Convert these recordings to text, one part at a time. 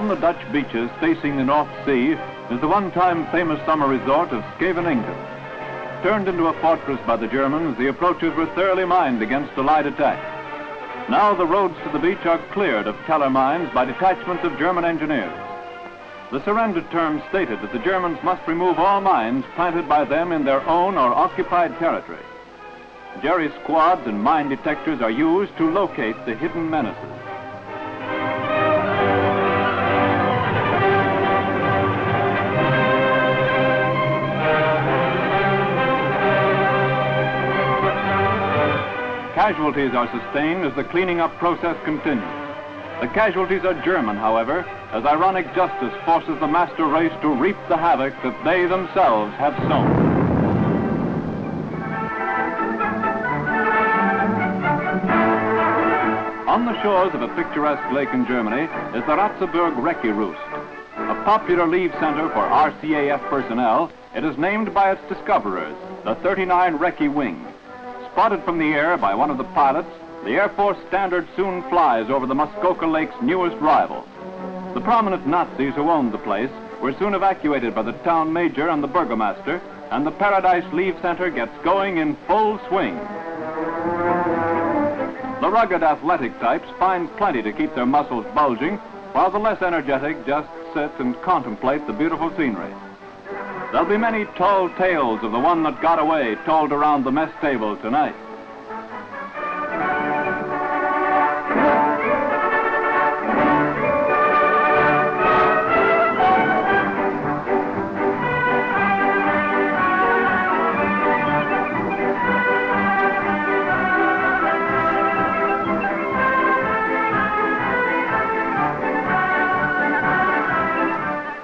On the Dutch beaches facing the North Sea is the one-time famous summer resort of Scheveningen. Turned into a fortress by the Germans, the approaches were thoroughly mined against Allied attack. Now the roads to the beach are cleared of teller mines by detachments of German engineers. The surrender terms stated that the Germans must remove all mines planted by them in their own or occupied territory. Jerry's squads and mine detectors are used to locate the hidden menaces. Casualties are sustained as the cleaning up process continues. The casualties are German, however, as ironic justice forces the master race to reap the havoc that they themselves have sown. On the shores of a picturesque lake in Germany is the Ratzeburg Recce Roost. A popular leave center for RCAF personnel, it is named by its discoverers, the 39 Recce Wing. Spotted from the air by one of the pilots, the Air Force Standard soon flies over the Muskoka Lake's newest rival. The prominent Nazis who owned the place were soon evacuated by the town major and the burgomaster, and the Paradise Leave Center gets going in full swing. The rugged athletic types find plenty to keep their muscles bulging, while the less energetic just sit and contemplate the beautiful scenery. There'll be many tall tales of the one that got away told around the mess table tonight.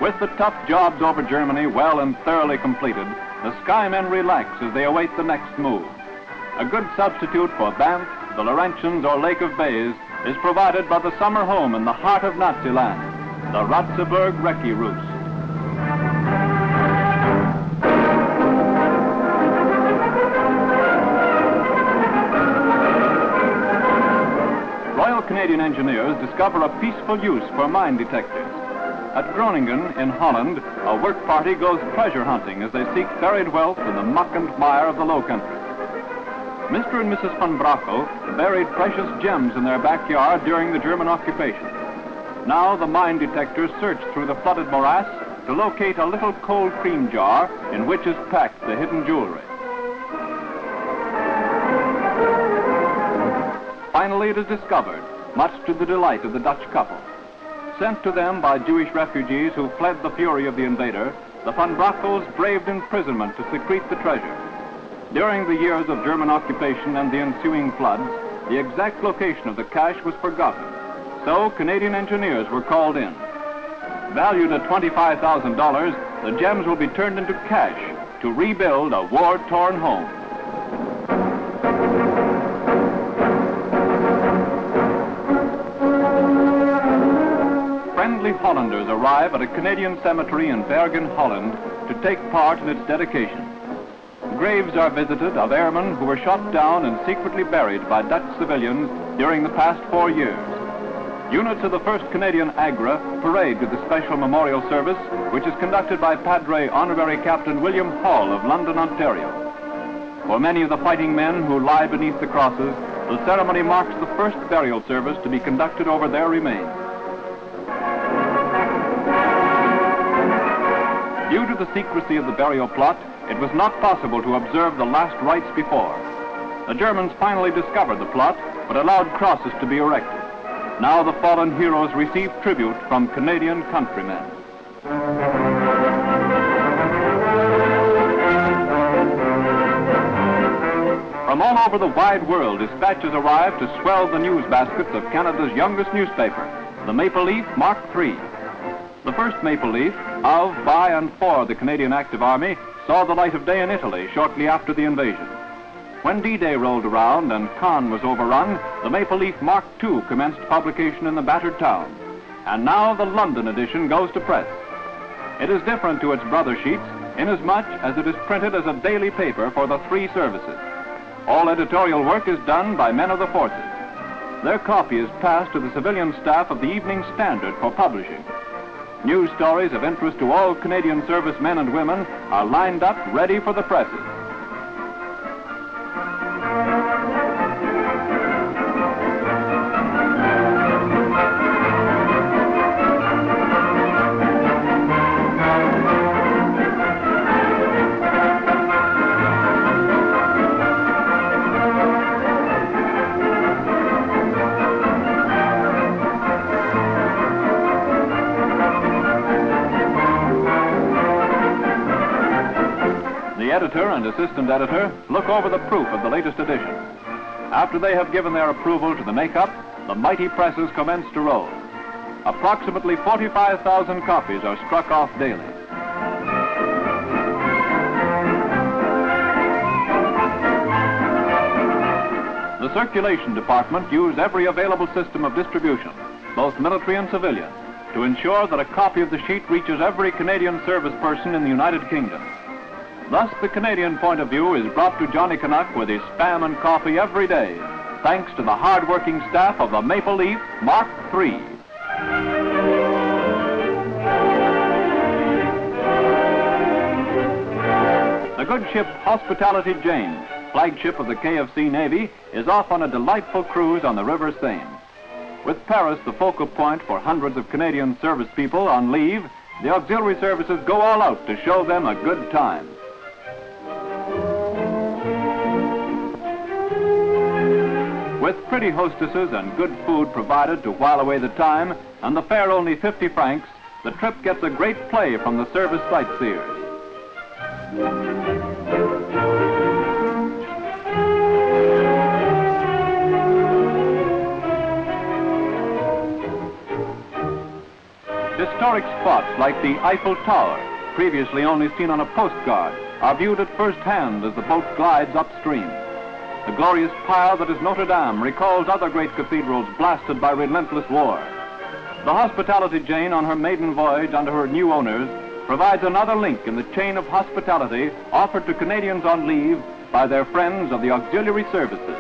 With the tough jobs over Germany well and thoroughly completed, the Skymen relax as they await the next move. A good substitute for Banff, the Laurentians, or Lake of Bays is provided by the summer home in the heart of Naziland, the Ratzeburg Recce Roost. Royal Canadian Engineers discover a peaceful use for mine detectors. At Groningen, in Holland, a work party goes treasure hunting as they seek buried wealth in the muck and mire of the Low Country. Mr. and Mrs. Umbracco buried precious gems in their backyard during the German occupation. Now the mine detectors search through the flooded morass to locate a little cold cream jar in which is packed the hidden jewelry. Finally, it is discovered, much to the delight of the Dutch couple. Sent to them by Jewish refugees who fled the fury of the invader, the Umbraccos braved imprisonment to secrete the treasure. During the years of German occupation and the ensuing floods, the exact location of the cache was forgotten. So Canadian engineers were called in. Valued at $25,000, the gems will be turned into cash to rebuild a war-torn home. Friendly Hollanders arrive at a Canadian cemetery in Bergen, Holland, to take part in its dedication. Graves are visited of airmen who were shot down and secretly buried by Dutch civilians during the past 4 years. Units of the 1st Canadian Agra parade to the special memorial service, which is conducted by Padre Honorary Captain William Hall of London, Ontario. For many of the fighting men who lie beneath the crosses, the ceremony marks the first burial service to be conducted over their remains. Due to the secrecy of the burial plot, it was not possible to observe the last rites before. The Germans finally discovered the plot, but allowed crosses to be erected. Now the fallen heroes receive tribute from Canadian countrymen. From all over the wide world, dispatches arrive to swell the news baskets of Canada's youngest newspaper, the Maple Leaf Mark III. The first Maple Leaf, of, by, and for the Canadian Active Army, saw the light of day in Italy shortly after the invasion. When D-Day rolled around and Caen was overrun, the Maple Leaf Mark II commenced publication in the battered town. And now the London edition goes to press. It is different to its brother sheets, inasmuch as it is printed as a daily paper for the 3 services. All editorial work is done by men of the forces. Their copy is passed to the civilian staff of the Evening Standard for publishing. News stories of interest to all Canadian servicemen and women are lined up ready for the presses. The editor and assistant editor look over the proof of the latest edition. After they have given their approval to the makeup, the mighty presses commence to roll. Approximately 45,000 copies are struck off daily. The circulation department use every available system of distribution, both military and civilian, to ensure that a copy of the sheet reaches every Canadian service person in the United Kingdom. Thus, the Canadian point of view is brought to Johnny Canuck with his spam and coffee every day, thanks to the hard-working staff of the Maple Leaf Mark III. The good ship Hospitality Jane, flagship of the KFC Navy, is off on a delightful cruise on the River Seine. With Paris the focal point for hundreds of Canadian service people on leave, the auxiliary services go all out to show them a good time. With pretty hostesses and good food provided to while away the time, and the fare only 50 francs, the trip gets a great play from the service sightseers. Historic spots like the Eiffel Tower, previously only seen on a postcard, are viewed at first hand as the boat glides upstream. The glorious pile that is Notre Dame recalls other great cathedrals blasted by relentless war. The Hospitality Jane, on her maiden voyage under her new owners, provides another link in the chain of hospitality offered to Canadians on leave by their friends of the auxiliary services.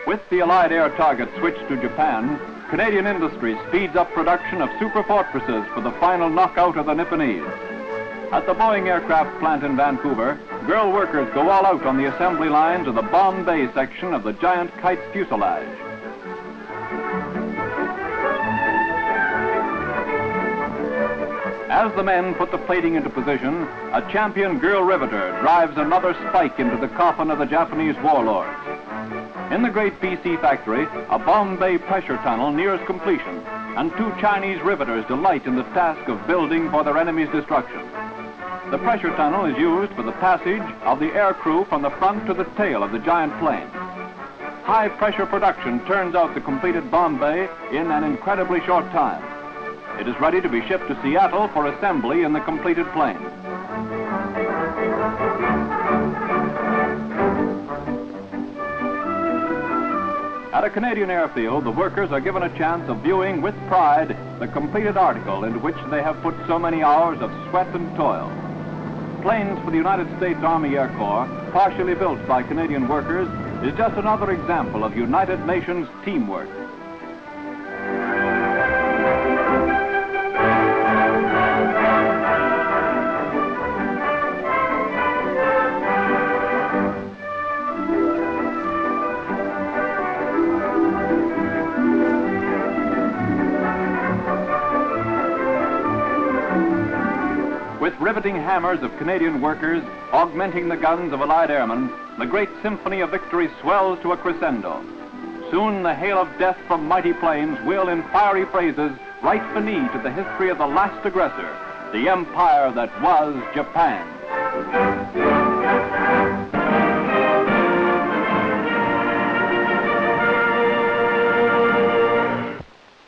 With the Allied air target switched to Japan, Canadian industry speeds up production of super fortresses for the final knockout of the Nipponese. At the Boeing aircraft plant in Vancouver, girl workers go all out on the assembly lines of the bomb bay section of the giant kite's fuselage. As the men put the plating into position, a champion girl riveter drives another spike into the coffin of the Japanese warlords. In the great PC factory, a Bombay pressure tunnel nears completion, and two Chinese riveters delight in the task of building for their enemy's destruction. The pressure tunnel is used for the passage of the air crew from the front to the tail of the giant plane. High-pressure production turns out the completed Bombay in an incredibly short time. It is ready to be shipped to Seattle for assembly in the completed plane. At a Canadian airfield, the workers are given a chance of viewing with pride the completed article into which they have put so many hours of sweat and toil. Planes for the United States Army Air Corps, partially built by Canadian workers, is just another example of United Nations teamwork. With riveting hammers of Canadian workers augmenting the guns of Allied airmen, the great symphony of victory swells to a crescendo. Soon the hail of death from mighty planes will, in fiery phrases, write the knee to the history of the last aggressor, the empire that was Japan.